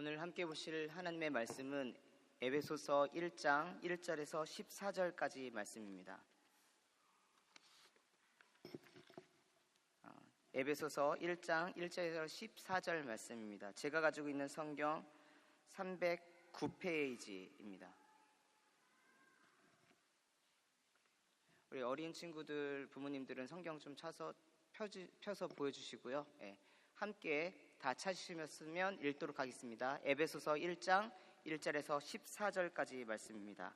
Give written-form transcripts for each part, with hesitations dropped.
오늘 함께 보실 하나님의 말씀은 에베소서 1장 1절에서 14절까지 말씀입니다. 에베소서 1장 1절에서 14절 말씀입니다. 제가 가지고 있는 성경 309페이지입니다. 우리 어린 친구들, 부모님들은 성경 좀 펴서 보여주시고요. 함께 다 찾으시면 읽도록 하겠습니다. 에베소서 1장 1절에서 14절까지 말씀입니다.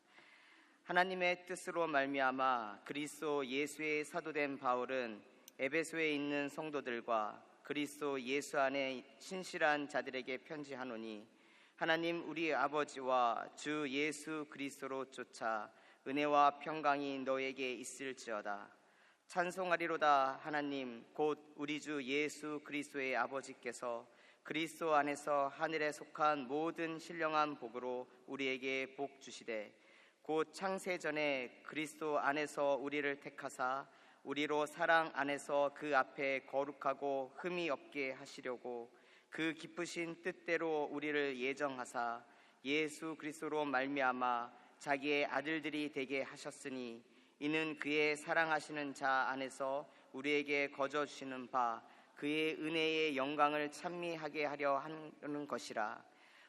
하나님의 뜻으로 말미암아 그리스도 예수의 사도된 바울은 에베소에 있는 성도들과 그리스도 예수 안에 신실한 자들에게 편지하노니, 하나님 우리 아버지와 주 예수 그리스도로 쫓아 은혜와 평강이 너에게 있을지어다. 찬송하리로다. 하나님 곧 우리 주 예수 그리스도의 아버지께서 그리스도 안에서 하늘에 속한 모든 신령한 복으로 우리에게 복 주시되, 곧 창세 전에 그리스도 안에서 우리를 택하사 우리로 사랑 안에서 그 앞에 거룩하고 흠이 없게 하시려고 그 기쁘신 뜻대로 우리를 예정하사 예수 그리스도로 말미암아 자기의 아들들이 되게 하셨으니, 이는 그의 사랑하시는 자 안에서 우리에게 거저 주시는 바 그의 은혜의 영광을 찬미하게 하려 하는 것이라.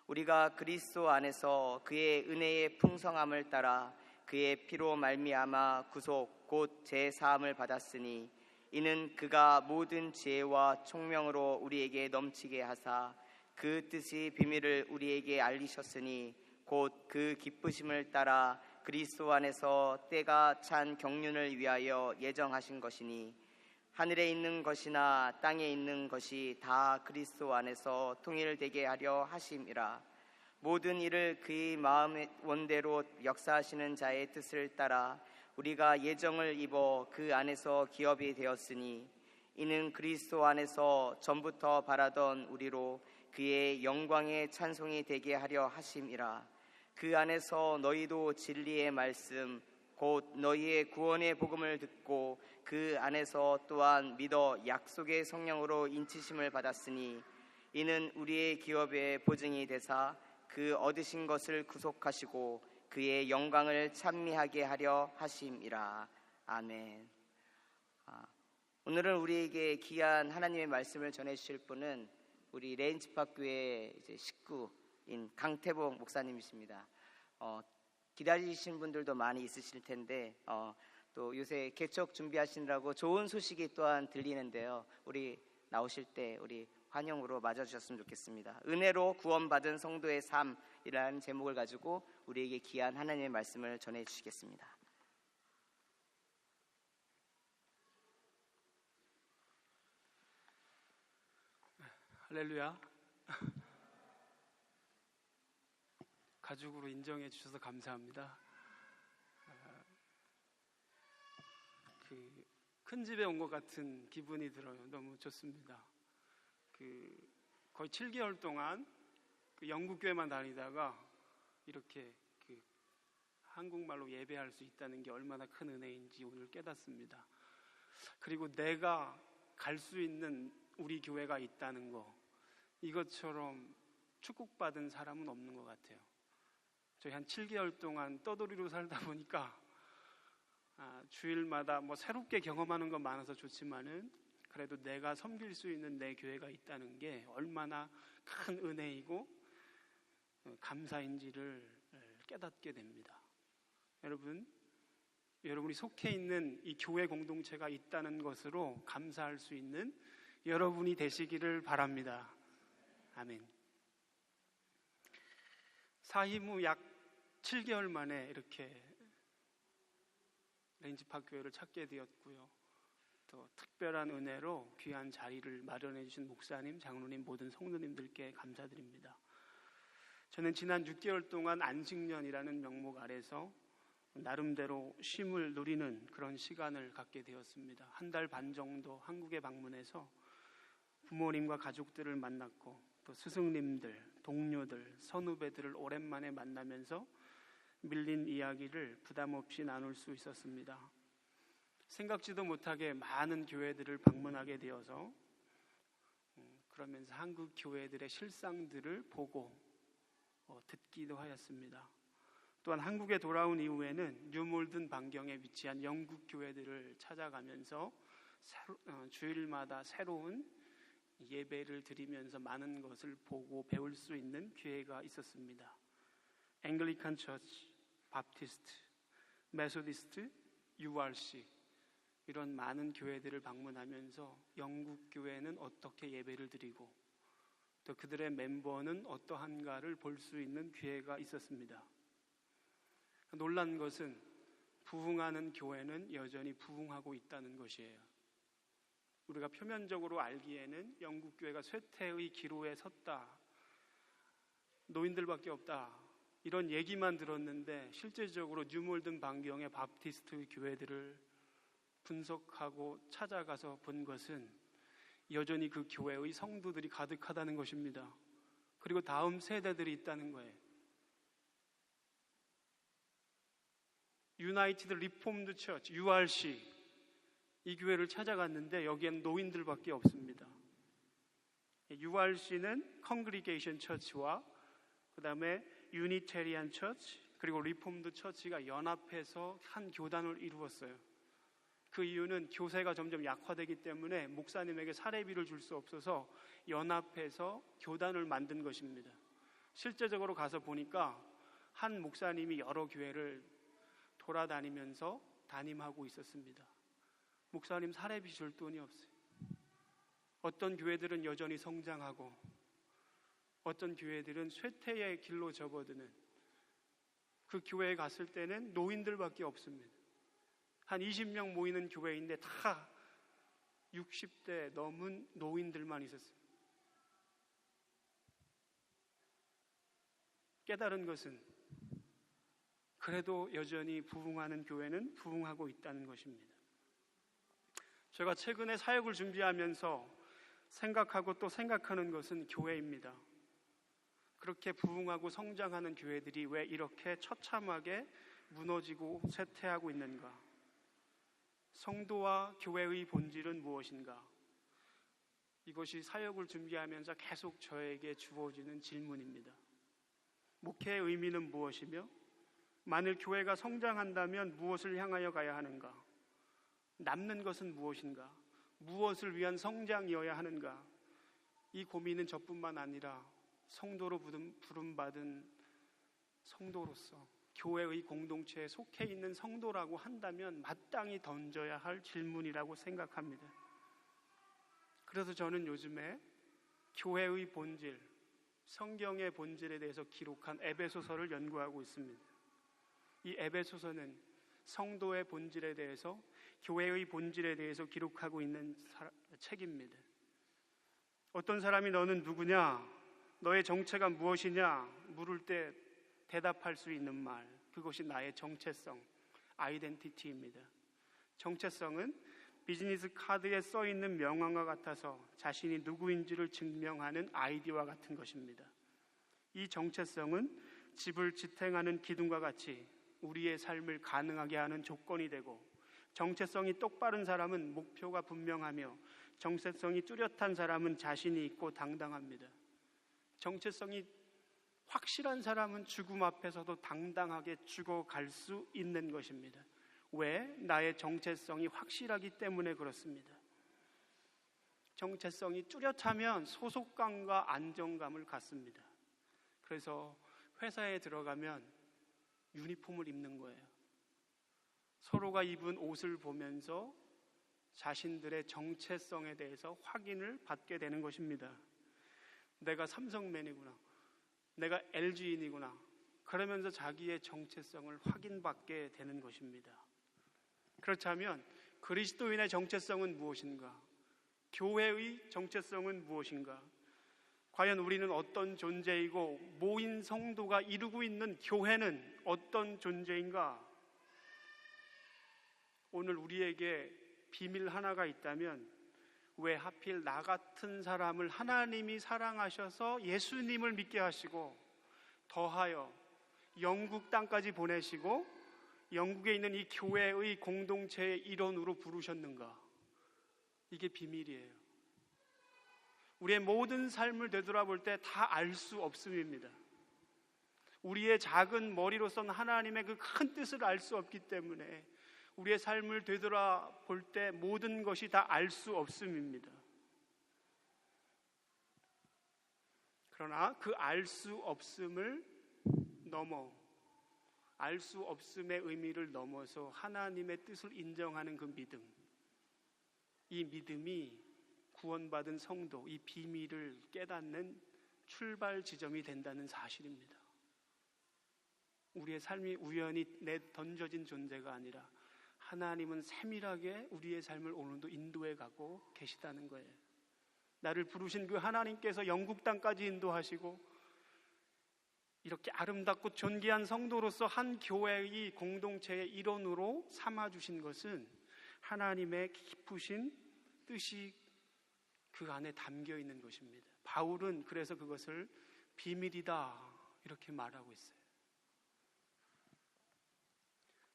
우리가 그리스도 안에서 그의 은혜의 풍성함을 따라 그의 피로 말미암아 구속 곧 제사함을 받았으니, 이는 그가 모든 지혜와 총명으로 우리에게 넘치게 하사 그 뜻의 비밀을 우리에게 알리셨으니, 곧 그 기쁘심을 따라 그리스도 안에서 때가 찬 경륜을 위하여 예정하신 것이니, 하늘에 있는 것이나 땅에 있는 것이 다 그리스도 안에서 통일되게 하려 하심이라. 모든 일을 그의 마음의 원대로 역사하시는 자의 뜻을 따라 우리가 예정을 입어 그 안에서 기업이 되었으니, 이는 그리스도 안에서 전부터 바라던 우리로 그의 영광의 찬송이 되게 하려 하심이라. 그 안에서 너희도 진리의 말씀 곧 너희의 구원의 복음을 듣고 그 안에서 또한 믿어 약속의 성령으로 인치심을 받았으니, 이는 우리의 기업의 보증이 되사 그 얻으신 것을 구속하시고 그의 영광을 찬미하게 하려 하심이라. 아멘. 오늘은 우리에게 귀한 하나님의 말씀을 전해주실 분은 우리 레인지파교회 식구인 강태복 목사님이십니다. 기다리신 분들도 많이 있으실 텐데 또 요새 개척 준비하시느라고 좋은 소식이 또한 들리는데요. 우리 나오실 때 우리 환영으로 맞아주셨으면 좋겠습니다. 은혜로 구원받은 성도의 삶이라는 제목을 가지고 우리에게 귀한 하나님의 말씀을 전해주시겠습니다. 할렐루야. 가족으로 인정해 주셔서 감사합니다. 큰 집에 온 것 같은 기분이 들어요. 너무 좋습니다. 거의 7개월 동안 영국 교회만 다니다가 이렇게 한국말로 예배할 수 있다는 게 얼마나 큰 은혜인지 오늘 깨닫습니다. 그리고 내가 갈 수 있는 우리 교회가 있다는 거, 이것처럼 축복받은 사람은 없는 것 같아요. 저희 한 7개월 동안 떠돌이로 살다 보니까 주일마다 새롭게 경험하는 건 많아서 좋지만은, 그래도 내가 섬길 수 있는 내 교회가 있다는 게 얼마나 큰 은혜이고 감사인지를 깨닫게 됩니다. 여러분이 속해 있는 이 교회 공동체가 있다는 것으로 감사할 수 있는 여러분이 되시기를 바랍니다. 아멘. 사임 후 약 7개월 만에 이렇게 레인지파교회를 찾게 되었고요. 또 특별한 은혜로 귀한 자리를 마련해 주신 목사님, 장로님, 모든 성도님들께 감사드립니다. 저는 지난 6개월 동안 안식년이라는 명목 아래서 나름대로 쉼을 누리는 그런 시간을 갖게 되었습니다. 한 달 반 정도 한국에 방문해서 부모님과 가족들을 만났고, 또 스승님들, 동료들, 선후배들을 오랜만에 만나면서 밀린 이야기를 부담 없이 나눌 수 있었습니다. 생각지도 못하게 많은 교회들을 방문하게 되어서 그러면서 한국 교회들의 실상들을 보고 듣기도 하였습니다. 또한 한국에 돌아온 이후에는 뉴몰든 반경에 위치한 영국 교회들을 찾아가면서 주일마다 새로운 예배를 드리면서 많은 것을 보고 배울 수 있는 기회가 있었습니다. 앵글리칸 처치, 바프티스트, 메소디스트, URC 이런 많은 교회들을 방문하면서 영국 교회는 어떻게 예배를 드리고 또 그들의 멤버는 어떠한가를 볼 수 있는 기회가 있었습니다. 놀란 것은 부흥하는 교회는 여전히 부흥하고 있다는 것이에요. 우리가 표면적으로 알기에는 영국 교회가 쇠퇴의 기로에 섰다, 노인들밖에 없다 이런 얘기만 들었는데 실제적으로 뉴몰든 반경의 바프티스트 교회들을 분석하고 찾아가서 본 것은 여전히 그 교회의 성도들이 가득하다는 것입니다. 그리고 다음 세대들이 있다는 거예요. 유나이티드 리폼드 처치, URC 이 교회를 찾아갔는데 여기엔 노인들밖에 없습니다. URC는 컨그리게이션 처치와 그 다음에 유니테리안 처치 그리고 리폼드 처치가 연합해서 한 교단을 이루었어요. 그 이유는 교세가 점점 약화되기 때문에 목사님에게 사례비를 줄 수 없어서 연합해서 교단을 만든 것입니다. 실제적으로 가서 보니까 한 목사님이 여러 교회를 돌아다니면서 담임하고 있었습니다. 목사님 사례비 줄 돈이 없어요. 어떤 교회들은 여전히 성장하고 어떤 교회들은 쇠퇴의 길로 접어드는 그 교회에 갔을 때는 노인들밖에 없습니다. 한 20명 모이는 교회인데 다 60대 넘은 노인들만 있었어요. 깨달은 것은 그래도 여전히 부흥하는 교회는 부흥하고 있다는 것입니다. 제가 최근에 사역을 준비하면서 생각하고 또 생각하는 것은 교회입니다. 그렇게 부흥하고 성장하는 교회들이 왜 이렇게 처참하게 무너지고 쇠퇴하고 있는가? 성도와 교회의 본질은 무엇인가? 이것이 사역을 준비하면서 계속 저에게 주어지는 질문입니다. 목회의 의미는 무엇이며 만일 교회가 성장한다면 무엇을 향하여 가야 하는가? 남는 것은 무엇인가? 무엇을 위한 성장이어야 하는가? 이 고민은 저뿐만 아니라 성도로 부름받은 성도로서 교회의 공동체에 속해 있는 성도라고 한다면 마땅히 던져야 할 질문이라고 생각합니다. 그래서 저는 요즘에 교회의 본질, 성경의 본질에 대해서 기록한 에베소서를 연구하고 있습니다. 이 에베소서는 성도의 본질에 대해서, 교회의 본질에 대해서 기록하고 있는 책입니다. 어떤 사람이 너는 누구냐? 너의 정체가 무엇이냐? 물을 때 대답할 수 있는 말, 그것이 나의 정체성, 아이덴티티입니다. 정체성은 비즈니스 카드에 써 있는 명함과 같아서 자신이 누구인지를 증명하는 아이디와 같은 것입니다. 이 정체성은 집을 지탱하는 기둥과 같이 우리의 삶을 가능하게 하는 조건이 되고, 정체성이 똑바른 사람은 목표가 분명하며 정체성이 뚜렷한 사람은 자신이 있고 당당합니다. 정체성이 확실한 사람은 죽음 앞에서도 당당하게 죽어갈 수 있는 것입니다. 왜? 나의 정체성이 확실하기 때문에 그렇습니다. 정체성이 뚜렷하면 소속감과 안정감을 갖습니다. 그래서 회사에 들어가면 유니폼을 입는 거예요. 서로가 입은 옷을 보면서 자신들의 정체성에 대해서 확인을 받게 되는 것입니다. 내가 삼성맨이구나, 내가 LG인이구나, 그러면서 자기의 정체성을 확인받게 되는 것입니다. 그렇다면 그리스도인의 정체성은 무엇인가? 교회의 정체성은 무엇인가? 과연 우리는 어떤 존재이고 모인 성도가 이루고 있는 교회는 어떤 존재인가? 오늘 우리에게 비밀 하나가 있다면 왜 하필 나 같은 사람을 하나님이 사랑하셔서 예수님을 믿게 하시고 더하여 영국 땅까지 보내시고 영국에 있는 이 교회의 공동체의 일원으로 부르셨는가? 이게 비밀이에요. 우리의 모든 삶을 되돌아볼 때 다 알 수 없음입니다. 우리의 작은 머리로서는 하나님의 그 큰 뜻을 알 수 없기 때문에 우리의 삶을 되돌아볼 때 모든 것이 다 알 수 없음입니다. 그러나 그 알 수 없음을 넘어, 알 수 없음의 의미를 넘어서 하나님의 뜻을 인정하는 그 믿음, 이 믿음이 구원받은 성도, 이 비밀을 깨닫는 출발 지점이 된다는 사실입니다. 우리의 삶이 우연히 내던져진 존재가 아니라 하나님은 세밀하게 우리의 삶을 오늘도 인도해 가고 계시다는 거예요. 나를 부르신 그 하나님께서 영국 땅까지 인도하시고 이렇게 아름답고 존귀한 성도로서 한 교회의 공동체의 일원으로 삼아주신 것은 하나님의 깊으신 뜻이 그 안에 담겨 있는 것입니다. 바울은 그래서 그것을 비밀이다 이렇게 말하고 있어요.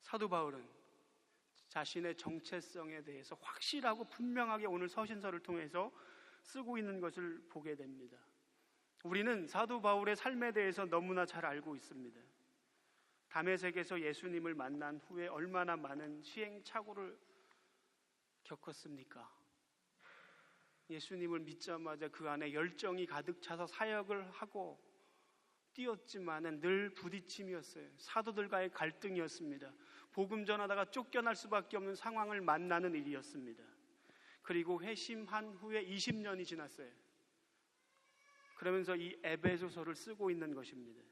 사도 바울은 자신의 정체성에 대해서 확실하고 분명하게 오늘 서신서를 통해서 쓰고 있는 것을 보게 됩니다. 우리는 사도 바울의 삶에 대해서 너무나 잘 알고 있습니다. 다메섹에서 예수님을 만난 후에 얼마나 많은 시행착오를 겪었습니까? 예수님을 믿자마자 그 안에 열정이 가득 차서 사역을 하고 뛰었지만은 늘 부딪힘이었어요. 사도들과의 갈등이었습니다. 복음 전하다가 쫓겨날 수밖에 없는 상황을 만나는 일이었습니다. 그리고 회심한 후에 20년이 지났어요. 그러면서 이 에베소서를 쓰고 있는 것입니다.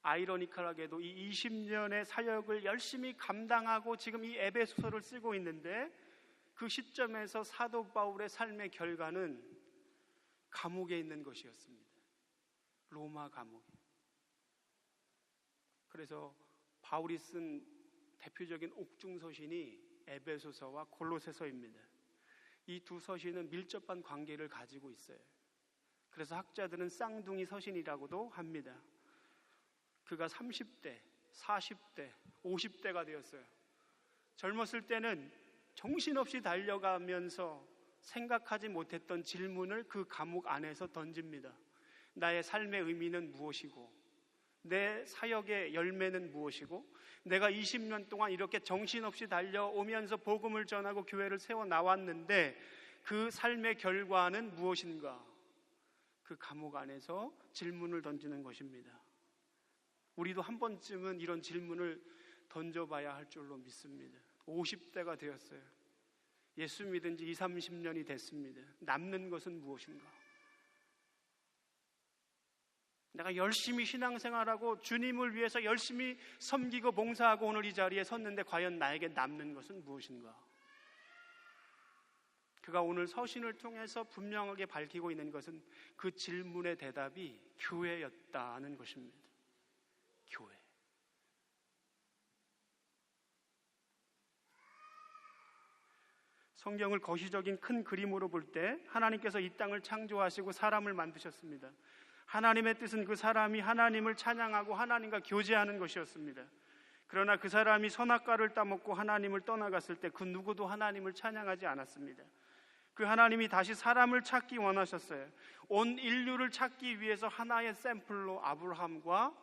아이러니컬하게도 이 20년의 사역을 열심히 감당하고 지금 이 에베소서를 쓰고 있는데 그 시점에서 사도 바울의 삶의 결과는 감옥에 있는 것이었습니다. 로마 감옥. 그래서 바울이 쓴 대표적인 옥중서신이 에베소서와 골로새서입니다. 이 두 서신은 밀접한 관계를 가지고 있어요. 그래서 학자들은 쌍둥이 서신이라고도 합니다. 그가 30대, 40대, 50대가 되었어요. 젊었을 때는 정신없이 달려가면서 생각하지 못했던 질문을 그 감옥 안에서 던집니다. 나의 삶의 의미는 무엇이고 내 사역의 열매는 무엇이고 내가 20년 동안 이렇게 정신없이 달려오면서 복음을 전하고 교회를 세워 나왔는데 그 삶의 결과는 무엇인가? 그 감옥 안에서 질문을 던지는 것입니다. 우리도 한 번쯤은 이런 질문을 던져봐야 할 줄로 믿습니다. 50대가 되었어요. 예수 믿은 지 20, 30년이 됐습니다. 남는 것은 무엇인가? 내가 열심히 신앙생활하고 주님을 위해서 열심히 섬기고 봉사하고 오늘 이 자리에 섰는데 과연 나에게 남는 것은 무엇인가? 그가 오늘 서신을 통해서 분명하게 밝히고 있는 것은 그 질문의 대답이 교회였다는 것입니다. 교회. 성경을 거시적인 큰 그림으로 볼 때 하나님께서 이 땅을 창조하시고 사람을 만드셨습니다. 하나님의 뜻은 그 사람이 하나님을 찬양하고 하나님과 교제하는 것이었습니다. 그러나 그 사람이 선악과를 따먹고 하나님을 떠나갔을 때 그 누구도 하나님을 찬양하지 않았습니다. 그 하나님이 다시 사람을 찾기 원하셨어요. 온 인류를 찾기 위해서 하나의 샘플로 아브라함과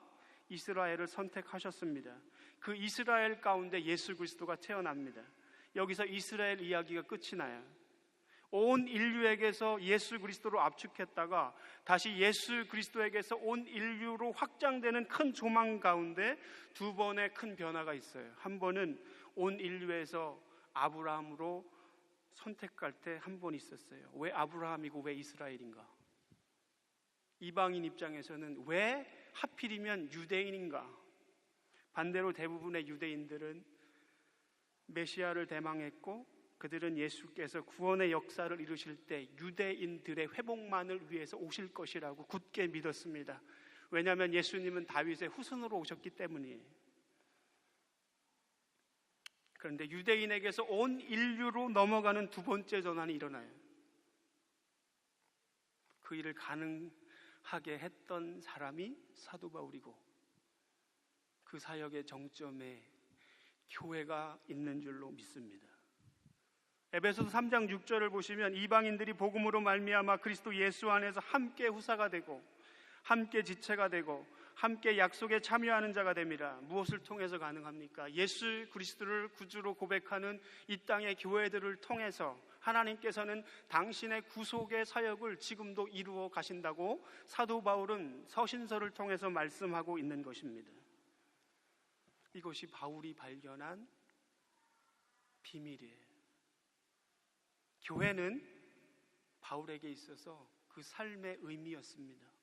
이스라엘을 선택하셨습니다. 그 이스라엘 가운데 예수 그리스도가 태어납니다. 여기서 이스라엘 이야기가 끝이 나요. 온 인류에게서 예수 그리스도로 압축했다가 다시 예수 그리스도에게서 온 인류로 확장되는 큰 조망 가운데 두 번의 큰 변화가 있어요. 한 번은 온 인류에서 아브라함으로 선택할 때 한 번 있었어요. 왜 아브라함이고 왜 이스라엘인가? 이방인 입장에서는 왜 하필이면 유대인인가? 반대로 대부분의 유대인들은 메시아를 대망했고 그들은 예수께서 구원의 역사를 이루실 때 유대인들의 회복만을 위해서 오실 것이라고 굳게 믿었습니다. 왜냐하면 예수님은 다윗의 후손으로 오셨기 때문이에요. 그런데 유대인에게서 온 인류로 넘어가는 두 번째 전환이 일어나요. 그 일을 가능하게 했던 사람이 사도 바울이고 그 사역의 정점에 교회가 있는 줄로 믿습니다. 에베소서 3장 6절을 보시면 이방인들이 복음으로 말미암아 그리스도 예수 안에서 함께 후사가 되고 함께 지체가 되고 함께 약속에 참여하는 자가 됨이라. 무엇을 통해서 가능합니까? 예수 그리스도를 구주로 고백하는 이 땅의 교회들을 통해서 하나님께서는 당신의 구속의 사역을 지금도 이루어 가신다고 사도 바울은 서신서를 통해서 말씀하고 있는 것입니다. 이것이 바울이 발견한 비밀이에요. 교회는 바울에게 있어서 그 삶의 의미였습니다.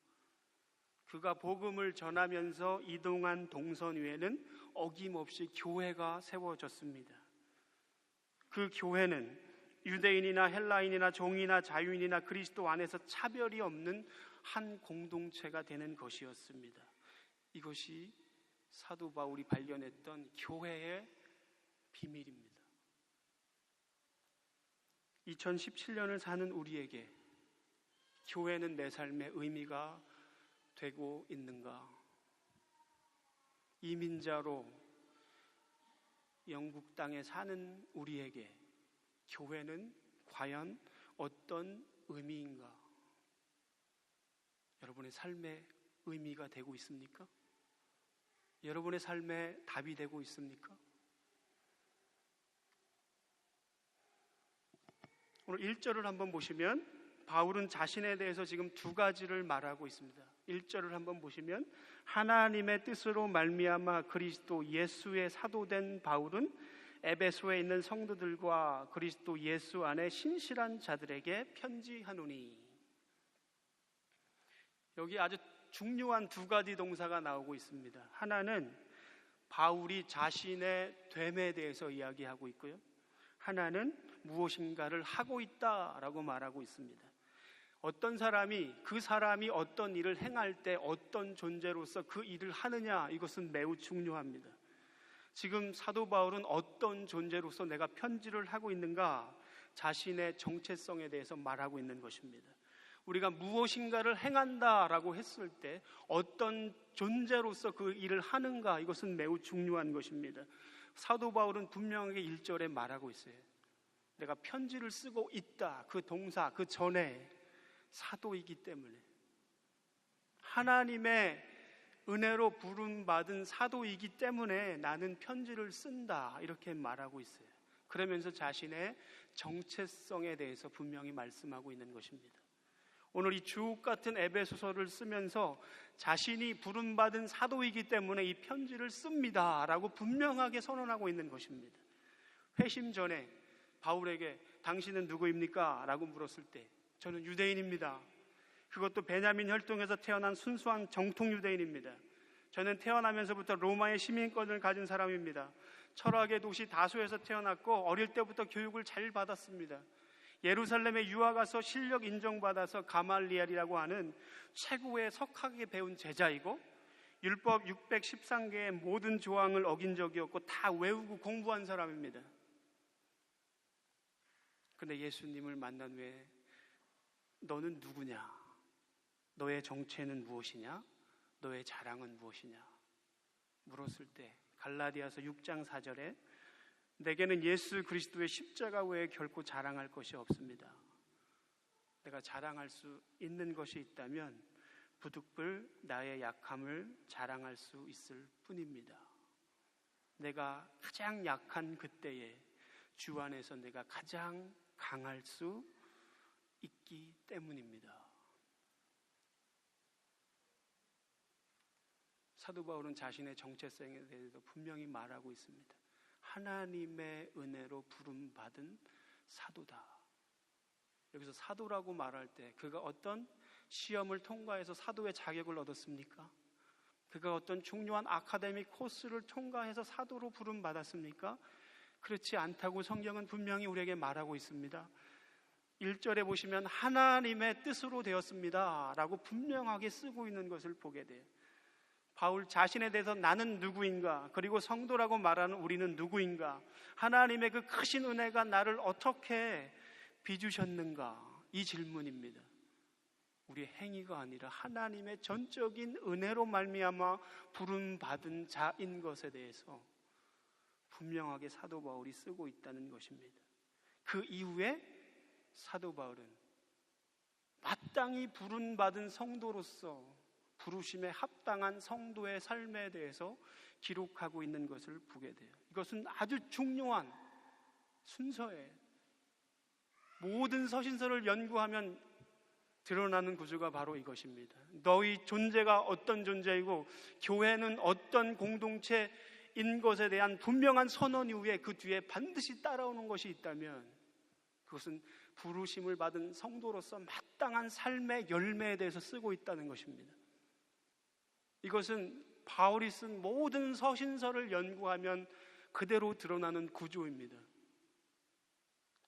그가 복음을 전하면서 이동한 동선 위에는 어김없이 교회가 세워졌습니다. 그 교회는 유대인이나 헬라인이나 종이나 자유인이나 그리스도 안에서 차별이 없는 한 공동체가 되는 것이었습니다. 이것이 사도 바울이 발견했던 교회의 비밀입니다. 2017년을 사는 우리에게 교회는 내 삶의 의미가 되고 있는가? 이민자로 영국 땅에 사는 우리에게 교회는 과연 어떤 의미인가? 여러분의 삶의 의미가 되고 있습니까? 여러분의 삶에 답이 되고 있습니까? 오늘 1절을 한번 보시면 바울은 자신에 대해서 지금 두 가지를 말하고 있습니다. 1절을 한번 보시면 하나님의 뜻으로 말미암아 그리스도 예수의 사도된 바울은 에베소에 있는 성도들과 그리스도 예수 안에 신실한 자들에게 편지하노니. 여기 아주 중요한 두 가지 동사가 나오고 있습니다. 하나는 바울이 자신의 됨에 대해서 이야기하고 있고요. 하나는 무엇인가를 하고 있다라고 말하고 있습니다. 어떤 사람이 그 사람이 어떤 일을 행할 때 어떤 존재로서 그 일을 하느냐, 이것은 매우 중요합니다. 지금 사도 바울은 어떤 존재로서 내가 편지를 하고 있는가, 자신의 정체성에 대해서 말하고 있는 것입니다. 우리가 무엇인가를 행한다라고 했을 때 어떤 존재로서 그 일을 하는가, 이것은 매우 중요한 것입니다. 사도 바울은 분명하게 1절에 말하고 있어요. 내가 편지를 쓰고 있다. 그 동사, 그 전에 사도이기 때문에, 하나님의 은혜로 부름받은 사도이기 때문에 나는 편지를 쓴다, 이렇게 말하고 있어요. 그러면서 자신의 정체성에 대해서 분명히 말씀하고 있는 것입니다. 오늘 이 주옥 같은 에베소서를 쓰면서 자신이 부름받은 사도이기 때문에 이 편지를 씁니다 라고 분명하게 선언하고 있는 것입니다. 회심 전에 바울에게 당신은 누구입니까? 라고 물었을 때 저는 유대인입니다. 그것도 베냐민 혈통에서 태어난 순수한 정통 유대인입니다. 저는 태어나면서부터 로마의 시민권을 가진 사람입니다. 철학의 도시 다소에서 태어났고 어릴 때부터 교육을 잘 받았습니다. 예루살렘에 유학 가서 실력 인정받아서 가말리엘이라고 하는 최고의 석학에 배운 제자이고 율법 613개의 모든 조항을 어긴 적이 없고 다 외우고 공부한 사람입니다. 그런데 예수님을 만난 후에 너는 누구냐? 너의 정체는 무엇이냐? 너의 자랑은 무엇이냐? 물었을 때 갈라디아서 6장 4절에 내게는 예수 그리스도의 십자가 외에 결코 자랑할 것이 없습니다. 내가 자랑할 수 있는 것이 있다면 부득불 나의 약함을 자랑할 수 있을 뿐입니다. 내가 가장 약한 그때에 주 안에서 내가 가장 강할 수 있기 때문입니다. 사도 바울은 자신의 정체성에 대해서 분명히 말하고 있습니다. 하나님의 은혜로 부름받은 사도다. 여기서 사도라고 말할 때 그가 어떤 시험을 통과해서 사도의 자격을 얻었습니까? 그가 어떤 중요한 아카데미 코스를 통과해서 사도로 부름받았습니까? 그렇지 않다고 성경은 분명히 우리에게 말하고 있습니다. 1절에 보시면 하나님의 뜻으로 되었습니다 라고 분명하게 쓰고 있는 것을 보게 돼요. 바울 자신에 대해서 나는 누구인가, 그리고 성도라고 말하는 우리는 누구인가, 하나님의 그 크신 은혜가 나를 어떻게 빚으셨는가, 이 질문입니다. 우리의 행위가 아니라 하나님의 전적인 은혜로 말미암아 부름받은 자인 것에 대해서 분명하게 사도 바울이 쓰고 있다는 것입니다. 그 이후에 사도 바울은 마땅히 부름받은 성도로서 부르심에 합당한 성도의 삶에 대해서 기록하고 있는 것을 보게 돼요. 이것은 아주 중요한 순서예요. 모든 서신서를 연구하면 드러나는 구조가 바로 이것입니다. 너희 존재가 어떤 존재이고 교회는 어떤 공동체인 것에 대한 분명한 선언 이후에 그 뒤에 반드시 따라오는 것이 있다면 그것은 부르심을 받은 성도로서 마땅한 삶의 열매에 대해서 쓰고 있다는 것입니다. 이것은 바울이 쓴 모든 서신서를 연구하면 그대로 드러나는 구조입니다.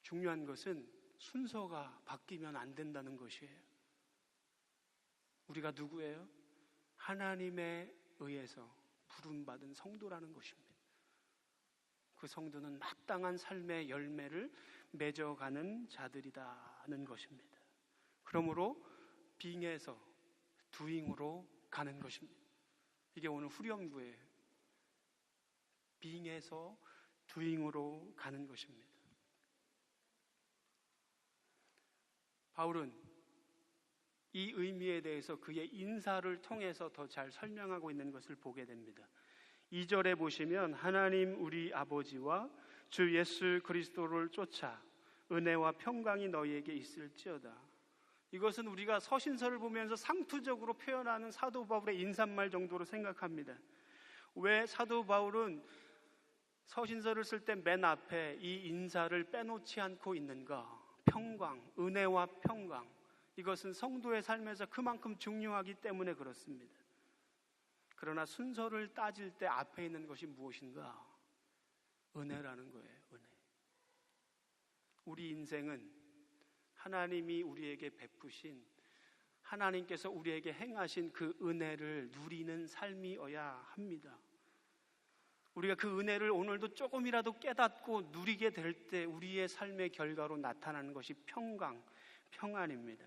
중요한 것은 순서가 바뀌면 안 된다는 것이에요. 우리가 누구예요? 하나님에 의해서 부름받은 성도라는 것입니다. 그 성도는 마땅한 삶의 열매를 맺어가는 자들이라는 것입니다. 그러므로 being에서 doing으로 가는 것입니다. 이게 오늘 후렴구예요. being에서 doing으로 가는 것입니다. 바울은 이 의미에 대해서 그의 인사를 통해서 더 잘 설명하고 있는 것을 보게 됩니다. 2절에 보시면 하나님 우리 아버지와 주 예수 그리스도를 쫓아 은혜와 평강이 너희에게 있을지어다. 이것은 우리가 서신서를 보면서 상투적으로 표현하는 사도 바울의 인사말 정도로 생각합니다. 왜 사도 바울은 서신서를 쓸 때 맨 앞에 이 인사를 빼놓지 않고 있는가? 평강, 은혜와 평강. 이것은 성도의 삶에서 그만큼 중요하기 때문에 그렇습니다. 그러나 순서를 따질 때 앞에 있는 것이 무엇인가? 은혜라는 거예요. 은혜. 우리 인생은 하나님이 우리에게 베푸신, 하나님께서 우리에게 행하신 그 은혜를 누리는 삶이어야 합니다. 우리가 그 은혜를 오늘도 조금이라도 깨닫고 누리게 될 때 우리의 삶의 결과로 나타나는 것이 평강, 평안입니다.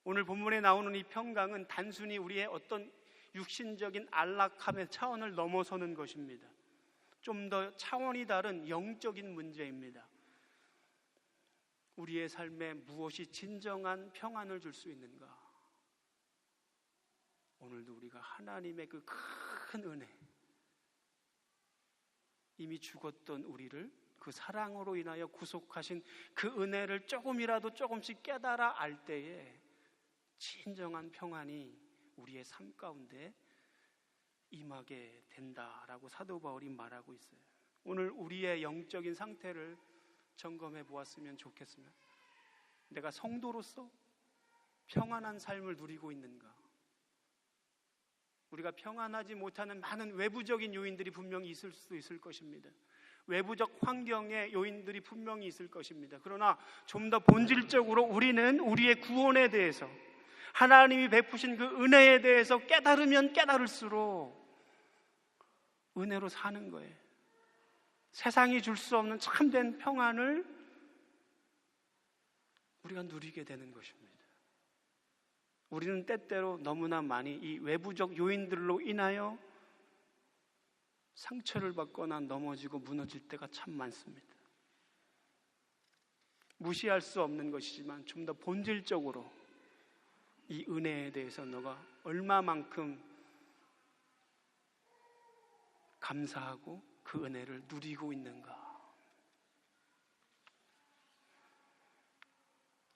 오늘 본문에 나오는 이 평강은 단순히 우리의 어떤 육신적인 안락함의 차원을 넘어서는 것입니다. 좀 더 차원이 다른 영적인 문제입니다. 우리의 삶에 무엇이 진정한 평안을 줄 수 있는가? 오늘도 우리가 하나님의 그 큰 은혜, 이미 죽었던 우리를 그 사랑으로 인하여 구속하신 그 은혜를 조금씩 깨달아 알 때에 진정한 평안이 우리의 삶 가운데 임하게 된다라고 사도 바울이 말하고 있어요. 오늘 우리의 영적인 상태를 점검해 보았으면 좋겠습니다. 내가 성도로서 평안한 삶을 누리고 있는가? 우리가 평안하지 못하는 많은 외부적인 요인들이 분명히 있을 수도 있을 것입니다. 외부적 환경의 요인들이 분명히 있을 것입니다. 그러나 좀 더 본질적으로 우리는 우리의 구원에 대해서, 하나님이 베푸신 그 은혜에 대해서 깨달으면 깨달을수록 은혜로 사는 거예요. 세상이 줄 수 없는 참된 평안을 우리가 누리게 되는 것입니다. 우리는 때때로 너무나 많이 이 외부적 요인들로 인하여 상처를 받거나 넘어지고 무너질 때가 참 많습니다. 무시할 수 없는 것이지만 좀 더 본질적으로 이 은혜에 대해서 너가 얼마만큼 감사하고 그 은혜를 누리고 있는가?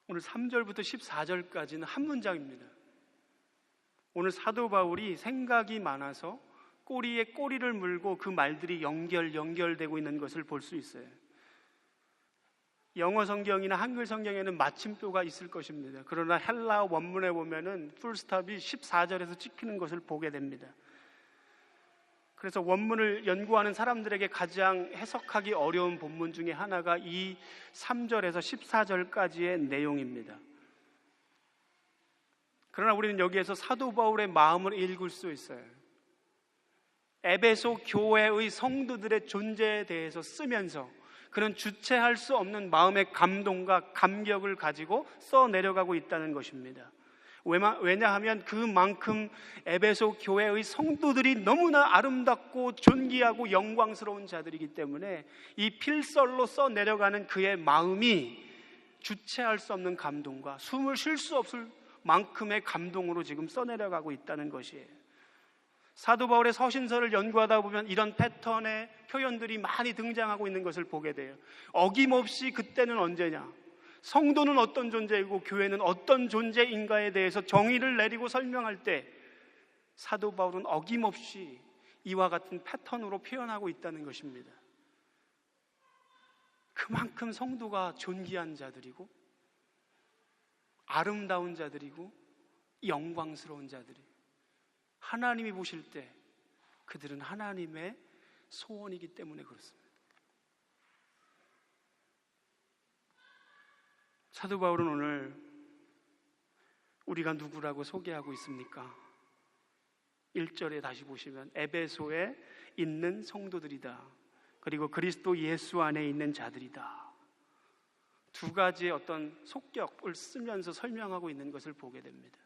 오늘 3절부터 14절까지는 한 문장입니다. 오늘 사도 바울이 생각이 많아서 꼬리에 꼬리를 물고 그 말들이 연결되고 있는 것을 볼 수 있어요. 영어 성경이나 한글 성경에는 마침표가 있을 것입니다. 그러나 헬라 원문에 보면은 풀스탑이 14절에서 찍히는 것을 보게 됩니다. 그래서 원문을 연구하는 사람들에게 가장 해석하기 어려운 본문 중에 하나가 이 3절에서 14절까지의 내용입니다. 그러나 우리는 여기에서 사도 바울의 마음을 읽을 수 있어요. 에베소 교회의 성도들의 존재에 대해서 쓰면서 그는 주체할 수 없는 마음의 감동과 감격을 가지고 써내려가고 있다는 것입니다. 왜냐하면 그만큼 에베소 교회의 성도들이 너무나 아름답고 존귀하고 영광스러운 자들이기 때문에 이 필설로 써내려가는 그의 마음이 주체할 수 없는 감동과 숨을 쉴 수 없을 만큼의 감동으로 지금 써내려가고 있다는 것이에요. 사도 바울의 서신서를 연구하다 보면 이런 패턴의 표현들이 많이 등장하고 있는 것을 보게 돼요. 어김없이 그때는 언제냐? 성도는 어떤 존재이고 교회는 어떤 존재인가에 대해서 정의를 내리고 설명할 때 사도 바울은 어김없이 이와 같은 패턴으로 표현하고 있다는 것입니다. 그만큼 성도가 존귀한 자들이고 아름다운 자들이고 영광스러운 자들이 하나님이 보실 때 그들은 하나님의 소원이기 때문에 그렇습니다. 사도 바울은 오늘 우리가 누구라고 소개하고 있습니까? 1절에 다시 보시면 에베소에 있는 성도들이다. 그리고 그리스도 예수 안에 있는 자들이다. 두 가지의 어떤 속격을 쓰면서 설명하고 있는 것을 보게 됩니다.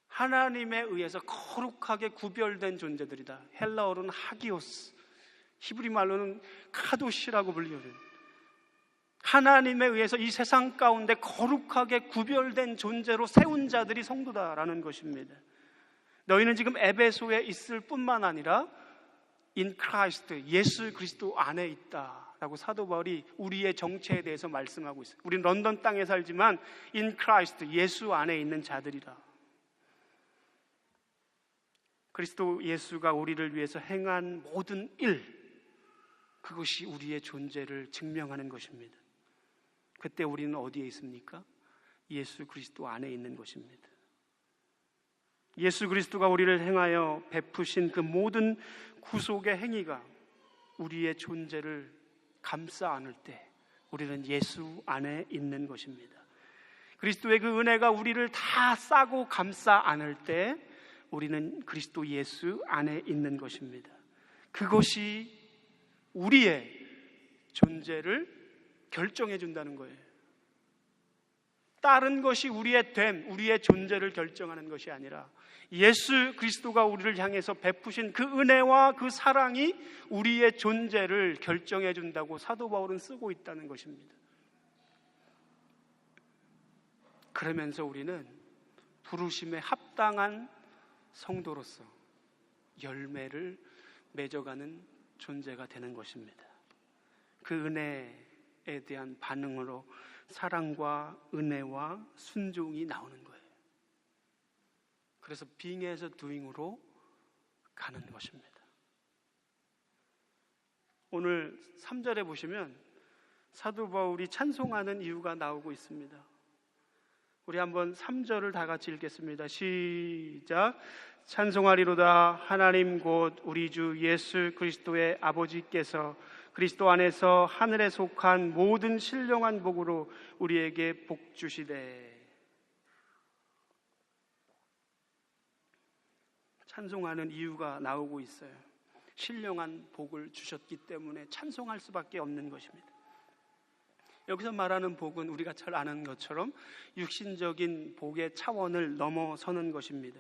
하나님에 의해서 거룩하게 구별된 존재들이다. 헬라어로는 하기오스, 히브리 말로는 카도시라고 불리는 하나님에 의해서 이 세상 가운데 거룩하게 구별된 존재로 세운 자들이 성도다라는 것입니다. 너희는 지금 에베소에 있을 뿐만 아니라 in Christ, 예수 그리스도 안에 있다라고 사도 바울이 우리의 정체에 대해서 말씀하고 있어요. 우린 런던 땅에 살지만 in Christ, 예수 안에 있는 자들이다. 그리스도 예수가 우리를 위해서 행한 모든 일, 그것이 우리의 존재를 증명하는 것입니다. 그때 우리는 어디에 있습니까? 예수 그리스도 안에 있는 것입니다. 예수 그리스도가 우리를 행하여 베푸신 그 모든 구속의 행위가 우리의 존재를 감싸 안을 때 우리는 예수 안에 있는 것입니다. 그리스도의 그 은혜가 우리를 다 싸고 감싸 안을 때 우리는 그리스도 예수 안에 있는 것입니다. 그것이 우리의 존재를 결정해 준다는 거예요. 다른 것이 우리의 됨, 우리의 존재를 결정하는 것이 아니라 예수 그리스도가 우리를 향해서 베푸신 그 은혜와 그 사랑이 우리의 존재를 결정해 준다고 사도 바울은 쓰고 있다는 것입니다. 그러면서 우리는 부르심에 합당한 성도로서 열매를 맺어가는 존재가 되는 것입니다. 그 은혜에 대한 반응으로 사랑과 은혜와 순종이 나오는 거예요. 그래서 being에서 doing으로 가는 것입니다. 오늘 3절에 보시면 사도 바울이 찬송하는 이유가 나오고 있습니다. 우리 한번 3절을 다 같이 읽겠습니다. 시작. 찬송하리로다 하나님 곧 우리 주 예수 그리스도의 아버지께서 그리스도 안에서 하늘에 속한 모든 신령한 복으로 우리에게 복 주시되. 찬송하는 이유가 나오고 있어요. 신령한 복을 주셨기 때문에 찬송할 수밖에 없는 것입니다. 여기서 말하는 복은 우리가 잘 아는 것처럼 육신적인 복의 차원을 넘어서는 것입니다.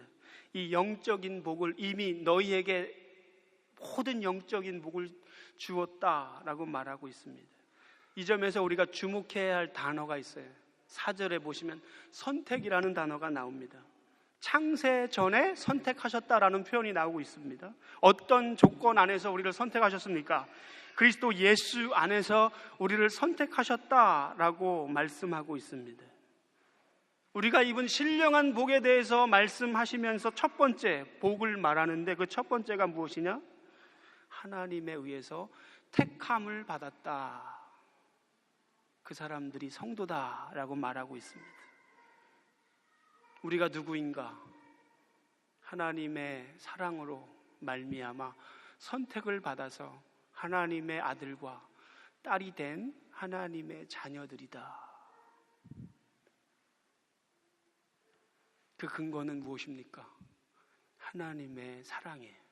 이 영적인 복을 이미 너희에게 모든 영적인 복을 주었다라고 말하고 있습니다. 이 점에서 우리가 주목해야 할 단어가 있어요. 4절에 보시면 선택이라는 단어가 나옵니다. 창세 전에 선택하셨다라는 표현이 나오고 있습니다. 어떤 조건 안에서 우리를 선택하셨습니까? 그리스도 예수 안에서 우리를 선택하셨다라고 말씀하고 있습니다. 우리가 입은 신령한 복에 대해서 말씀하시면서 첫 번째 복을 말하는데 그 첫 번째가 무엇이냐? 하나님에 의해서 택함을 받았다. 그 사람들이 성도다라고 말하고 있습니다. 우리가 누구인가? 하나님의 사랑으로 말미암아 선택을 받아서 하나님의 아들과 딸이 된 하나님의 자녀들이다. 그 근거는 무엇입니까? 하나님의 사랑이에요.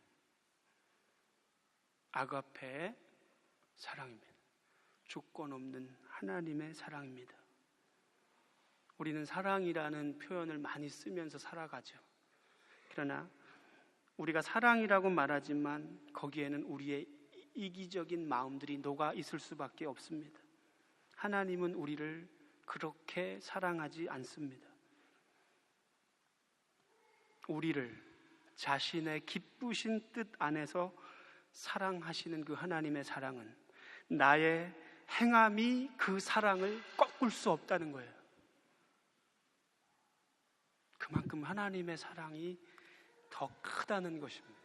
아가페의 사랑입니다. 조건 없는 하나님의 사랑입니다. 우리는 사랑이라는 표현을 많이 쓰면서 살아가죠. 그러나 우리가 사랑이라고 말하지만 거기에는 우리의 이기적인 마음들이 녹아 있을 수밖에 없습니다. 하나님은 우리를 그렇게 사랑하지 않습니다. 우리를 자신의 기쁘신 뜻 안에서 사랑하시는 그 하나님의 사랑은 나의 행함이 그 사랑을 꺾을 수 없다는 거예요. 그만큼 하나님의 사랑이 더 크다는 것입니다.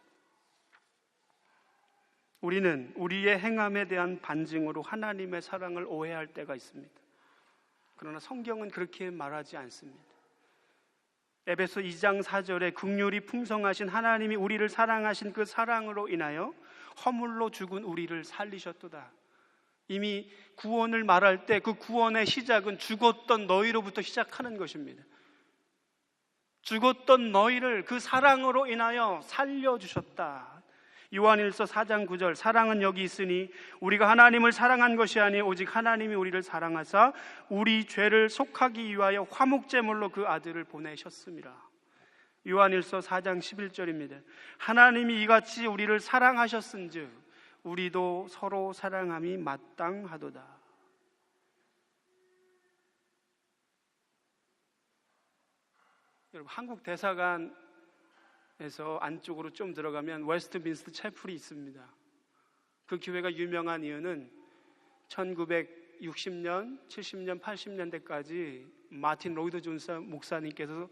우리는 우리의 행함에 대한 반증으로 하나님의 사랑을 오해할 때가 있습니다. 그러나 성경은 그렇게 말하지 않습니다. 에베소 2장 4절에 긍휼이 풍성하신 하나님이 우리를 사랑하신 그 사랑으로 인하여 허물로 죽은 우리를 살리셨도다. 이미 구원을 말할 때 그 구원의 시작은 죽었던 너희로부터 시작하는 것입니다. 죽었던 너희를 그 사랑으로 인하여 살려주셨다. 요한일서 4장 9절, 사랑은 여기 있으니 우리가 하나님을 사랑한 것이 아니 오직 하나님이 우리를 사랑하사 우리 죄를 속하기 위하여 화목제물로 그 아들을 보내셨음이라. 요한일서 4장 11절입니다. 하나님이 이같이 우리를 사랑하셨은즉 우리도 서로 사랑함이 마땅하도다. 여러분, 한국 대사관에서 안쪽으로 좀 들어가면 웨스트민스터 채플이 있습니다. 그 교회가 유명한 이유는 1960년, 70년, 80년대까지 마틴 로이드 존스 목사님께서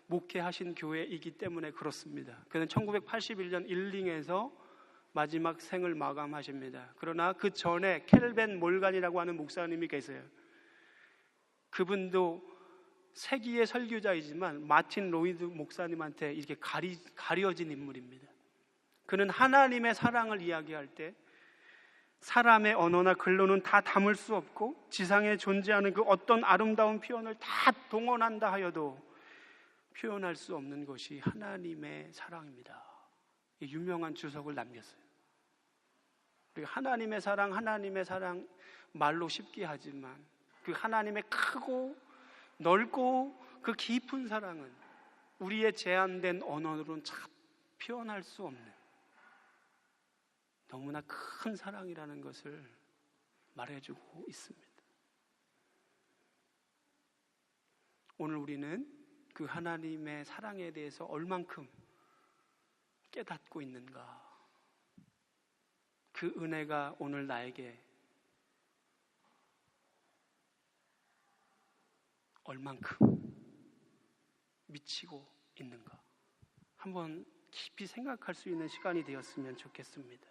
목회하신 교회이기 때문에 그렇습니다. 그는 1981년 일링에서 마지막 생을 마감하십니다. 그러나 그 전에 켈벤 몰간이라고 하는 목사님이 계세요. 그분도 세기의 설교자이지만 마틴 로이드 목사님한테 이렇게 가려진 인물입니다. 그는 하나님의 사랑을 이야기할 때 사람의 언어나 글로는 다 담을 수 없고 지상에 존재하는 그 어떤 아름다운 표현을 다 동원한다 하여도 표현할 수 없는 것이 하나님의 사랑입니다. 유명한 주석을 남겼어요. 우리가 하나님의 사랑 말로 쉽게 하지만 그 하나님의 크고 넓고 그 깊은 사랑은 우리의 제한된 언어로는 참 표현할 수 없는 너무나 큰 사랑이라는 것을 말해주고 있습니다. 오늘 우리는 그 하나님의 사랑에 대해서 얼만큼 깨닫고 있는가? 그 은혜가 오늘 나에게 얼만큼 미치고 있는가? 한번 깊이 생각할 수 있는 시간이 되었으면 좋겠습니다.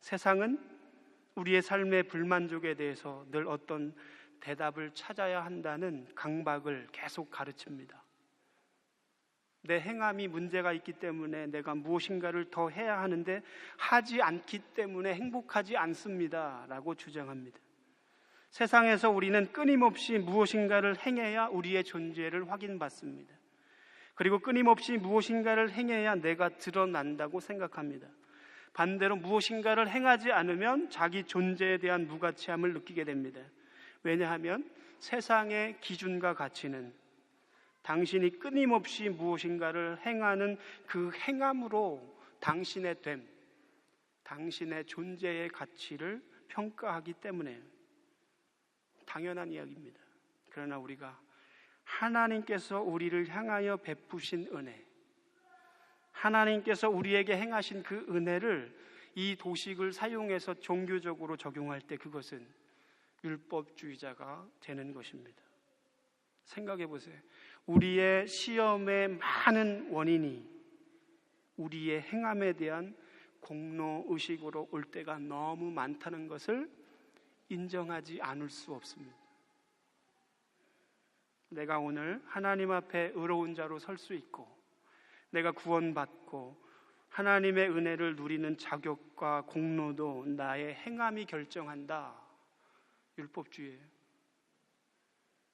세상은 우리의 삶의 불만족에 대해서 늘 어떤 대답을 찾아야 한다는 강박을 계속 가르칩니다. 내 행함이 문제가 있기 때문에 내가 무엇인가를 더 해야 하는데 하지 않기 때문에 행복하지 않습니다 라고 주장합니다. 세상에서 우리는 끊임없이 무엇인가를 행해야 우리의 존재를 확인받습니다. 그리고 끊임없이 무엇인가를 행해야 내가 드러난다고 생각합니다. 반대로 무엇인가를 행하지 않으면 자기 존재에 대한 무가치함을 느끼게 됩니다. 왜냐하면 세상의 기준과 가치는 당신이 끊임없이 무엇인가를 행하는 그 행함으로 당신의 됨, 당신의 존재의 가치를 평가하기 때문에 당연한 이야기입니다. 그러나 우리가 하나님께서 우리를 향하여 베푸신 은혜, 하나님께서 우리에게 행하신 그 은혜를 이 도식을 사용해서 종교적으로 적용할 때 그것은 율법주의자가 되는 것입니다. 생각해 보세요. 우리의 시험의 많은 원인이 우리의 행함에 대한 공로의식으로 올 때가 너무 많다는 것을 인정하지 않을 수 없습니다. 내가 오늘 하나님 앞에 의로운 자로 설 수 있고 내가 구원받고 하나님의 은혜를 누리는 자격과 공로도 나의 행함이 결정한다. 율법주의예요.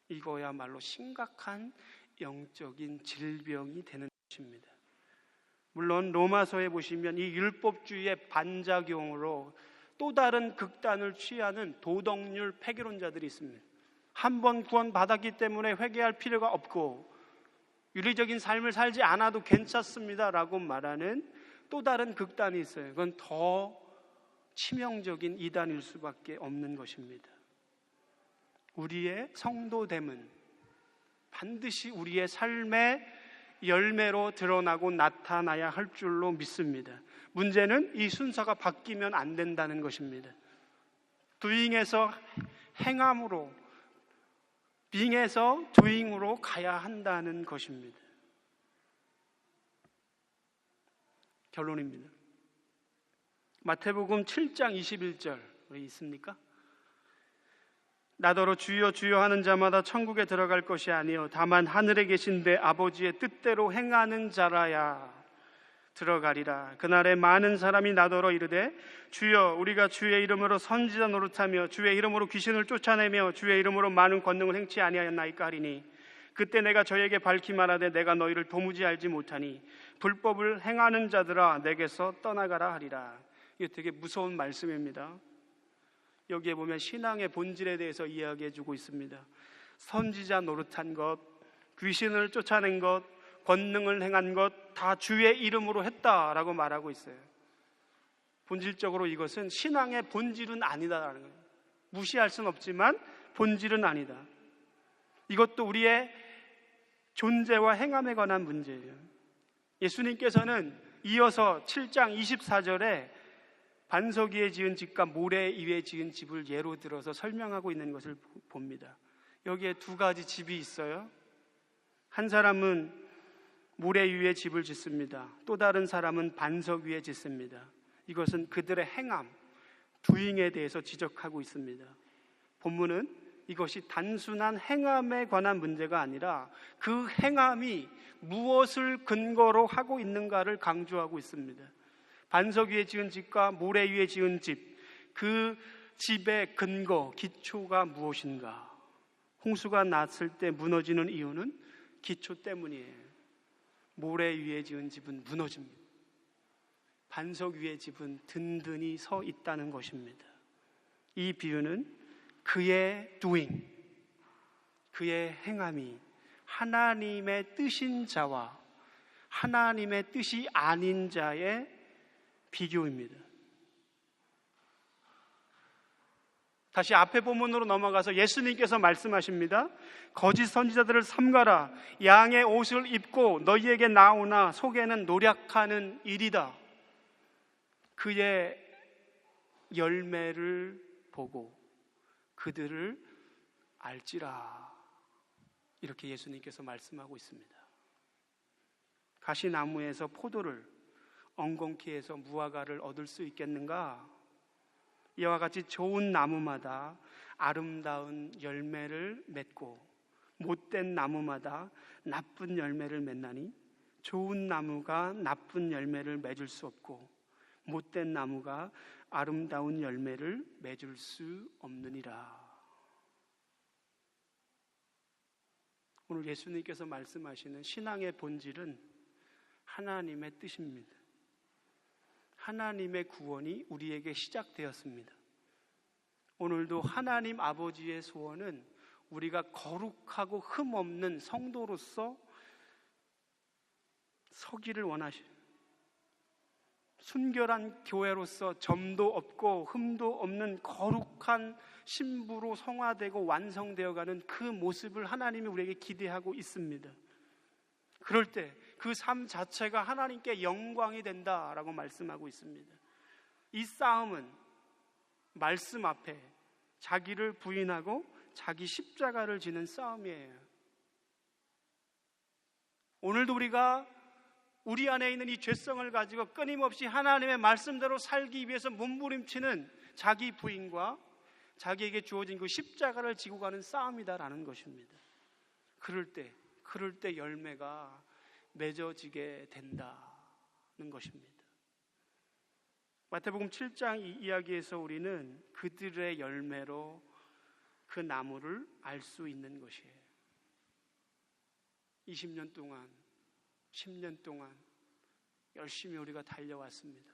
이거야말로 심각한 영적인 질병이 되는 것입니다. 물론 로마서에 보시면 이 율법주의의 반작용으로 또 다른 극단을 취하는 도덕률 폐결론자들이 있습니다. 한 번 구원받았기 때문에 회개할 필요가 없고 윤리적인 삶을 살지 않아도 괜찮습니다 라고 말하는 또 다른 극단이 있어요. 그건 더 치명적인 이단일 수밖에 없는 것입니다. 우리의 성도됨은 반드시 우리의 삶의 열매로 드러나고 나타나야 할 줄로 믿습니다. 문제는 이 순서가 바뀌면 안 된다는 것입니다. doing에서 행함으로, being에서 doing으로 가야 한다는 것입니다. 결론입니다. 마태복음 7장 21절 우리 있습니까? 나더러 주여 주여 하는 자마다 천국에 들어갈 것이 아니요 다만 하늘에 계신 내 아버지의 뜻대로 행하는 자라야 들어가리라. 그날에 많은 사람이 나더러 이르되 주여 우리가 주의 이름으로 선지자 노릇하며 주의 이름으로 귀신을 쫓아내며 주의 이름으로 많은 권능을 행치 아니하였나이까 하리니 그때 내가 저에게 밝히 말하되 내가 너희를 도무지 알지 못하니 불법을 행하는 자들아 내게서 떠나가라 하리라. 이게 되게 무서운 말씀입니다. 여기에 보면 신앙의 본질에 대해서 이야기해 주고 있습니다. 선지자 노릇한 것, 귀신을 쫓아낸 것, 권능을 행한 것 다 주의 이름으로 했다라고 말하고 있어요. 본질적으로 이것은 신앙의 본질은 아니다라는 거예요. 무시할 수는 없지만 본질은 아니다. 이것도 우리의 존재와 행함에 관한 문제예요. 예수님께서는 이어서 7장 24절에 반석 위에 지은 집과 모래 위에 지은 집을 예로 들어서 설명하고 있는 것을 봅니다. 여기에 두 가지 집이 있어요. 한 사람은 모래 위에 집을 짓습니다. 또 다른 사람은 반석 위에 짓습니다. 이것은 그들의 행함, doing에 대해서 지적하고 있습니다. 본문은 이것이 단순한 행함에 관한 문제가 아니라 그 행함이 무엇을 근거로 하고 있는가를 강조하고 있습니다. 반석 위에 지은 집과 모래 위에 지은 집, 그 집의 근거, 기초가 무엇인가? 홍수가 났을 때 무너지는 이유는 기초 때문이에요. 모래 위에 지은 집은 무너집니다. 반석 위에 집은 든든히 서 있다는 것입니다. 이 비유는 그의 doing, 그의 행함이 하나님의 뜻인 자와 하나님의 뜻이 아닌 자의 비교입니다. 다시 앞에 본문으로 넘어가서 예수님께서 말씀하십니다. 거짓 선지자들을 삼가라. 양의 옷을 입고 너희에게 나오나 속에는 노력하는 일이다. 그의 열매를 보고 그들을 알지라. 이렇게 예수님께서 말씀하고 있습니다. 가시나무에서 포도를, 엉겅퀴에서 무화과를 얻을 수 있겠는가? 이와 같이 좋은 나무마다 아름다운 열매를 맺고 못된 나무마다 나쁜 열매를 맺나니 좋은 나무가 나쁜 열매를 맺을 수 없고 못된 나무가 아름다운 열매를 맺을 수 없느니라. 오늘 예수님께서 말씀하시는 신앙의 본질은 하나님의 뜻입니다. 하나님의 구원이 우리에게 시작되었습니다. 오늘도 하나님 아버지의 소원은 우리가 거룩하고 흠없는 성도로서 서기를 원하시는, 순결한 교회로서 점도 없고 흠도 없는 거룩한 신부로 성화되고 완성되어가는 그 모습을 하나님이 우리에게 기대하고 있습니다. 그럴 때 그 삶 자체가 하나님께 영광이 된다라고 말씀하고 있습니다. 이 싸움은 말씀 앞에 자기를 부인하고 자기 십자가를 지는 싸움이에요. 오늘도 우리가 우리 안에 있는 이 죄성을 가지고 끊임없이 하나님의 말씀대로 살기 위해서 몸부림치는 자기 부인과 자기에게 주어진 그 십자가를 지고 가는 싸움이다라는 것입니다. 그럴 때 열매가 맺어지게 된다는 것입니다. 마태복음 7장 이 이야기에서 우리는 그들의 열매로 그 나무를 알 수 있는 것이에요. 20년 동안, 10년 동안 열심히 우리가 달려왔습니다.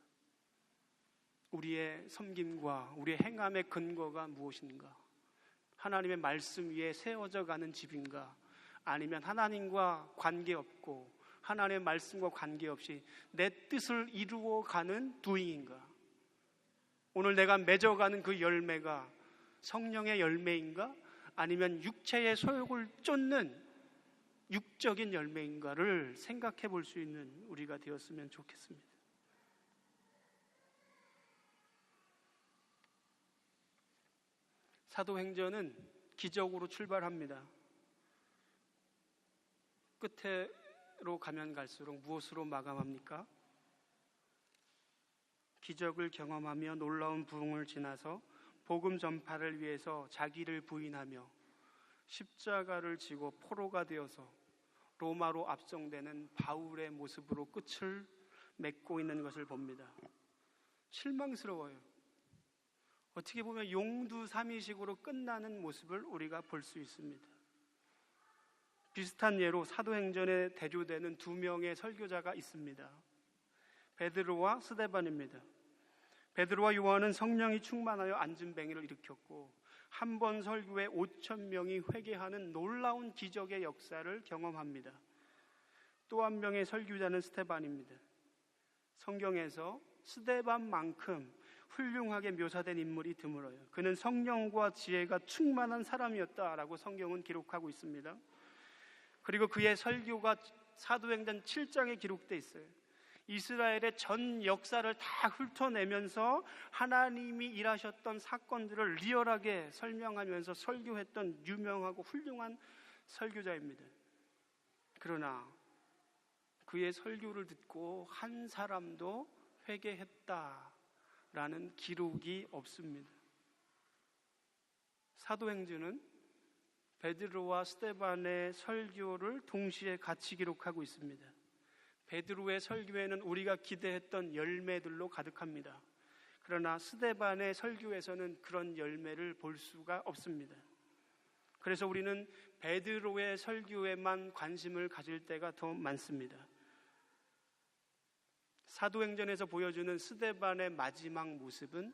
우리의 섬김과 우리의 행함의 근거가 무엇인가? 하나님의 말씀 위에 세워져 가는 집인가? 아니면 하나님과 관계없고 하나님의 말씀과 관계없이 내 뜻을 이루어가는 doing인가? 오늘 내가 맺어가는 그 열매가 성령의 열매인가? 아니면 육체의 소욕을 쫓는 육적인 열매인가를 생각해 볼 수 있는 우리가 되었으면 좋겠습니다. 사도행전은 기적으로 출발합니다. 끝으로 가면 갈수록 무엇으로 마감합니까? 기적을 경험하며 놀라운 부흥을 지나서 복음 전파를 위해서 자기를 부인하며 십자가를 지고 포로가 되어서 로마로 압송되는 바울의 모습으로 끝을 맺고 있는 것을 봅니다. 실망스러워요. 어떻게 보면 용두사미식으로 끝나는 모습을 우리가 볼 수 있습니다. 비슷한 예로 사도행전에 대조되는 두 명의 설교자가 있습니다. 베드로와 스데반입니다. 베드로와 요한은 성령이 충만하여 안진뱅이를 일으켰고 한 번 설교에 5,000명이 회개하는 놀라운 기적의 역사를 경험합니다. 또 한 명의 설교자는 스데반입니다. 성경에서 스데반만큼 훌륭하게 묘사된 인물이 드물어요. 그는 성령과 지혜가 충만한 사람이었다라고 성경은 기록하고 있습니다. 그리고 그의 설교가 사도행전 7장에 기록되어 있어요. 이스라엘의 전 역사를 다 훑어내면서 하나님이 일하셨던 사건들을 리얼하게 설명하면서 설교했던 유명하고 훌륭한 설교자입니다. 그러나 그의 설교를 듣고 한 사람도 회개했다라는 기록이 없습니다. 사도행전은 베드로와 스데반의 설교를 동시에 같이 기록하고 있습니다. 베드로의 설교에는 우리가 기대했던 열매들로 가득합니다. 그러나 스데반의 설교에서는 그런 열매를 볼 수가 없습니다. 그래서 우리는 베드로의 설교에만 관심을 가질 때가 더 많습니다. 사도행전에서 보여주는 스데반의 마지막 모습은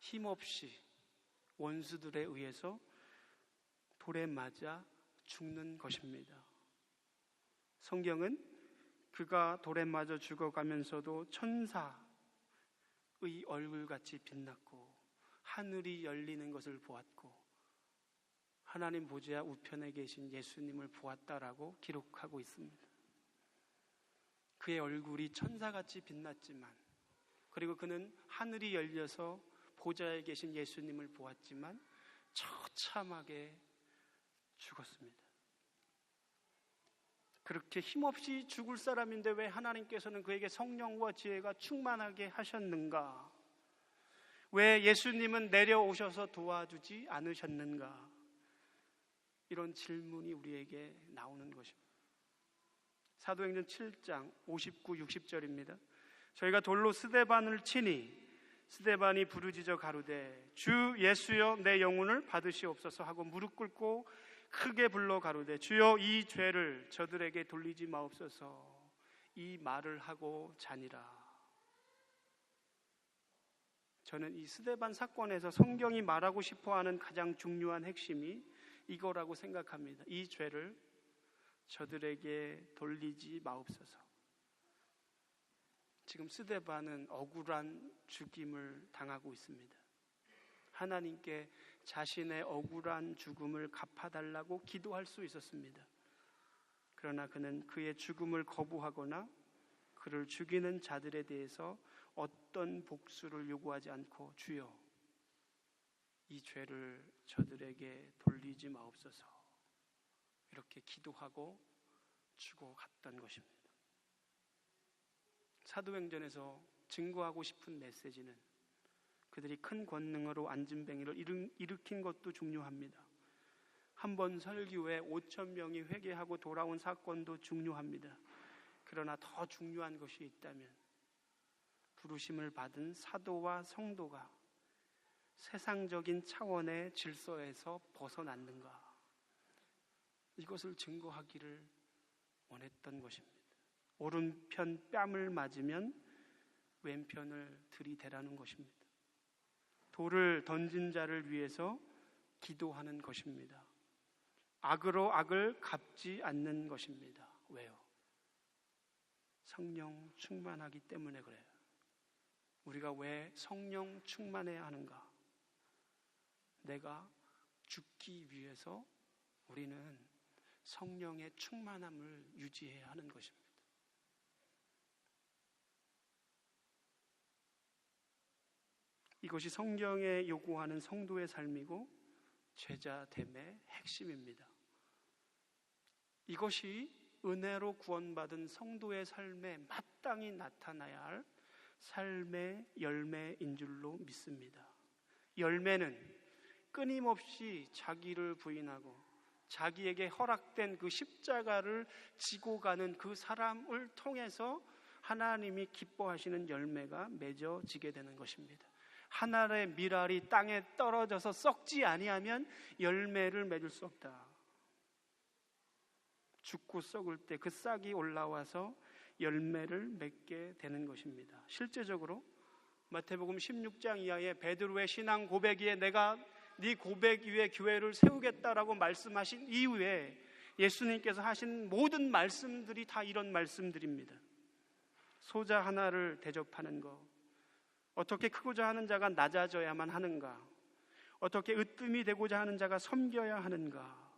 힘없이 원수들에 의해서 돌에 맞아 죽는 것입니다. 성경은 그가 돌에 맞아 죽어가면서도 천사의 얼굴같이 빛났고 하늘이 열리는 것을 보았고 하나님 보좌 우편에 계신 예수님을 보았다라고 기록하고 있습니다. 그의 얼굴이 천사같이 빛났지만 그리고 그는 하늘이 열려서 보좌에 계신 예수님을 보았지만 처참하게 죽었습니다. 그렇게 힘없이 죽을 사람인데 왜 하나님께서는 그에게 성령과 지혜가 충만하게 하셨는가? 왜 예수님은 내려오셔서 도와주지 않으셨는가? 이런 질문이 우리에게 나오는 것입니다. 사도행전 7장 59, 60절입니다. 저희가 돌로 스데반을 치니 스데반이 부르짖어 가로되 주 예수여 내 영혼을 받으시옵소서 하고 무릎 꿇고 크게 불러 가로되 주여 이 죄를 저들에게 돌리지 마옵소서. 이 말을 하고 자니라. 저는 이 스데반 사건에서 성경이 말하고 싶어하는 가장 중요한 핵심이 이거라고 생각합니다. 이 죄를 저들에게 돌리지 마옵소서. 지금 스데반은 억울한 죽임을 당하고 있습니다. 하나님께 자신의 억울한 죽음을 갚아달라고 기도할 수 있었습니다. 그러나 그는 그의 죽음을 거부하거나 그를 죽이는 자들에 대해서 어떤 복수를 요구하지 않고 주여 이 죄를 저들에게 돌리지 마옵소서 이렇게 기도하고 죽어갔던 것입니다. 사도행전에서 증거하고 싶은 메시지는 그들이 큰 권능으로 안진뱅이를 일으킨 것도 중요합니다. 한 번 설교에 5,000명이 회개하고 돌아온 사건도 중요합니다. 그러나 더 중요한 것이 있다면 부르심을 받은 사도와 성도가 세상적인 차원의 질서에서 벗어났는가? 이것을 증거하기를 원했던 것입니다. 오른편 뺨을 맞으면 왼편을 들이대라는 것입니다. 돌을 던진 자를 위해서 기도하는 것입니다. 악으로 악을 갚지 않는 것입니다. 왜요? 성령 충만하기 때문에 그래요. 우리가 왜 성령 충만해야 하는가? 내가 죽기 위해서 우리는 성령의 충만함을 유지해야 하는 것입니다. 이것이 성경에 요구하는 성도의 삶이고 제자됨의 핵심입니다. 이것이 은혜로 구원받은 성도의 삶에 마땅히 나타나야 할 삶의 열매인 줄로 믿습니다. 열매는 끊임없이 자기를 부인하고 자기에게 허락된 그 십자가를 지고 가는 그 사람을 통해서 하나님이 기뻐하시는 열매가 맺어지게 되는 것입니다. 하늘의 밀알이 땅에 떨어져서 썩지 아니하면 열매를 맺을 수 없다. 죽고 썩을 때 그 싹이 올라와서 열매를 맺게 되는 것입니다. 실제적으로 마태복음 16장 이하의 베드로의 신앙 고백 위에 내가 네 고백 위에 교회를 세우겠다라고 말씀하신 이후에 예수님께서 하신 모든 말씀들이 다 이런 말씀들입니다. 소자 하나를 대접하는 것, 어떻게 크고자 하는 자가 낮아져야만 하는가, 어떻게 으뜸이 되고자 하는 자가 섬겨야 하는가,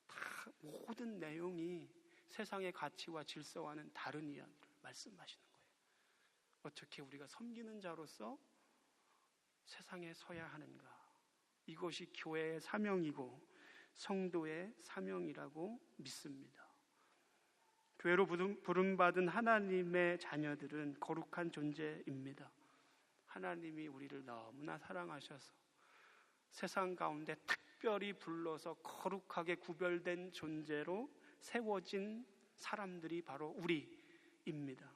다 모든 내용이 세상의 가치와 질서와는 다른 이야기를 말씀하시는 거예요. 어떻게 우리가 섬기는 자로서 세상에 서야 하는가, 이것이 교회의 사명이고 성도의 사명이라고 믿습니다. 교회로 부름받은 하나님의 자녀들은 거룩한 존재입니다. 하나님이 우리를 너무나 사랑하셔서 세상 가운데 특별히 불러서 거룩하게 구별된 존재로 세워진 사람들이 바로 우리입니다.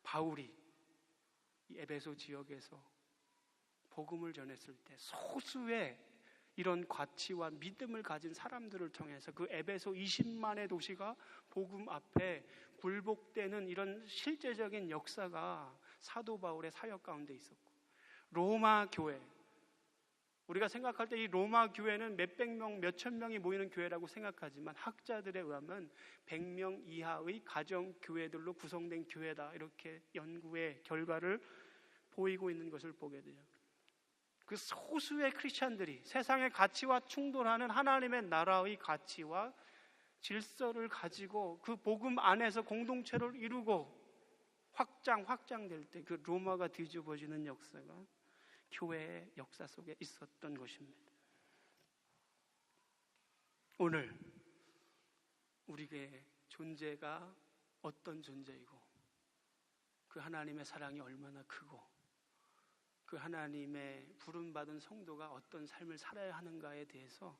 바울이 이 에베소 지역에서 복음을 전했을 때 소수의 이런 가치와 믿음을 가진 사람들을 통해서 그 에베소 20만의 도시가 복음 앞에 굴복되는 이런 실제적인 역사가 사도 바울의 사역 가운데 있었고, 로마 교회, 우리가 생각할 때 이 로마 교회는 몇백 명, 몇천 명이 모이는 교회라고 생각하지만 학자들에 의하면 100명 이하의 가정 교회들로 구성된 교회다, 이렇게 연구의 결과를 보이고 있는 것을 보게 돼요. 그 소수의 크리스찬들이 세상의 가치와 충돌하는 하나님의 나라의 가치와 질서를 가지고 그 복음 안에서 공동체를 이루고 확장될 때 그 로마가 뒤집어지는 역사가 교회의 역사 속에 있었던 것입니다. 오늘 우리의 존재가 어떤 존재이고 그 하나님의 사랑이 얼마나 크고 그 하나님의 부름받은 성도가 어떤 삶을 살아야 하는가에 대해서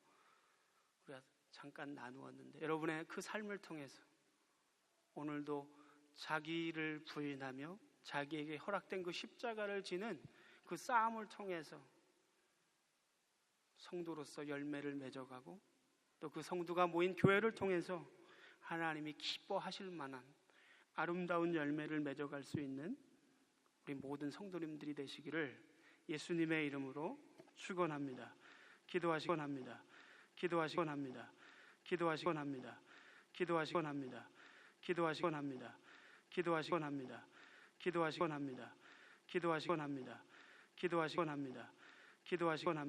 우리가 잠깐 나누었는데, 여러분의 그 삶을 통해서 오늘도 자기를 부인하며 자기에게 허락된 그 십자가를 지는 그 싸움을 통해서 성도로서 열매를 맺어가고 또 그 성도가 모인 교회를 통해서 하나님이 기뻐하실 만한 아름다운 열매를 맺어갈 수 있는 우리 모든 성도님들이 되시기를 예수님의 이름으로 축원합니다. 기도하시곤 합니다. 기도하시곤 합니다. 기도하시곤 합니다. 기도하시곤 합니다. 기도하시곤 합니다. 기도하시곤 합니다. 기도하시곤 합니다. 기도하시곤 합니다. 기도하시곤 합니다. 기도하시곤 합니다.